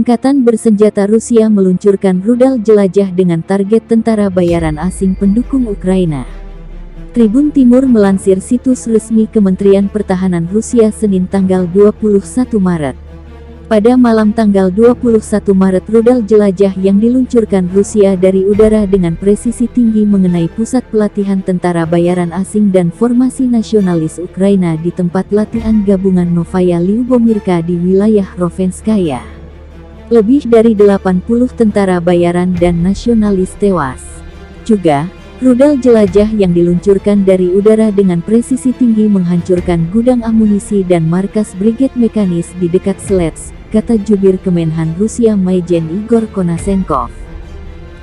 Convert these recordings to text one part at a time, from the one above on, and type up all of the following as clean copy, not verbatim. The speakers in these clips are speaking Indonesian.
Angkatan bersenjata Rusia meluncurkan rudal jelajah dengan target tentara bayaran asing pendukung Ukraina. Tribun Timur melansir situs resmi Kementerian Pertahanan Rusia Senin tanggal 21 Maret. Pada malam tanggal 21 Maret rudal jelajah yang diluncurkan Rusia dari udara dengan presisi tinggi mengenai pusat pelatihan tentara bayaran asing dan formasi nasionalis Ukraina di tempat latihan gabungan Novaya Lyubomirka di wilayah Rovenskaya. Lebih dari 80 tentara bayaran dan nasionalis tewas. Juga, rudal jelajah yang diluncurkan dari udara dengan presisi tinggi menghancurkan gudang amunisi dan markas brigade mekanis di dekat Selets, kata jubir Kemenhan Rusia Maijen Igor Konasenkov.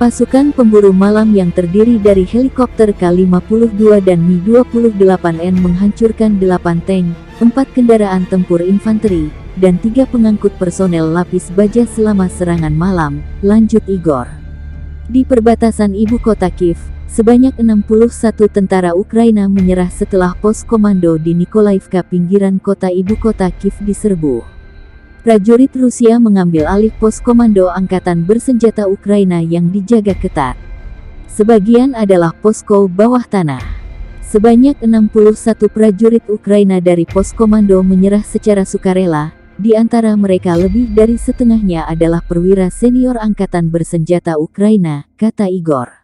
Pasukan pemburu malam yang terdiri dari helikopter K-52 dan Mi-28N menghancurkan 8 tank, 4 kendaraan tempur infanteri, dan 3 pengangkut personel lapis baja selama serangan malam, lanjut Igor. Di perbatasan ibu kota Kiev, sebanyak 61 tentara Ukraina menyerah setelah pos komando di Nikolaivka pinggiran kota ibu kota Kiev diserbu. Prajurit Rusia mengambil alih pos komando angkatan bersenjata Ukraina yang dijaga ketat. Sebagian adalah posko bawah tanah. Sebanyak 61 prajurit Ukraina dari pos komando menyerah secara sukarela. Di antara mereka lebih dari setengahnya adalah perwira senior angkatan bersenjata Ukraina, kata Igor.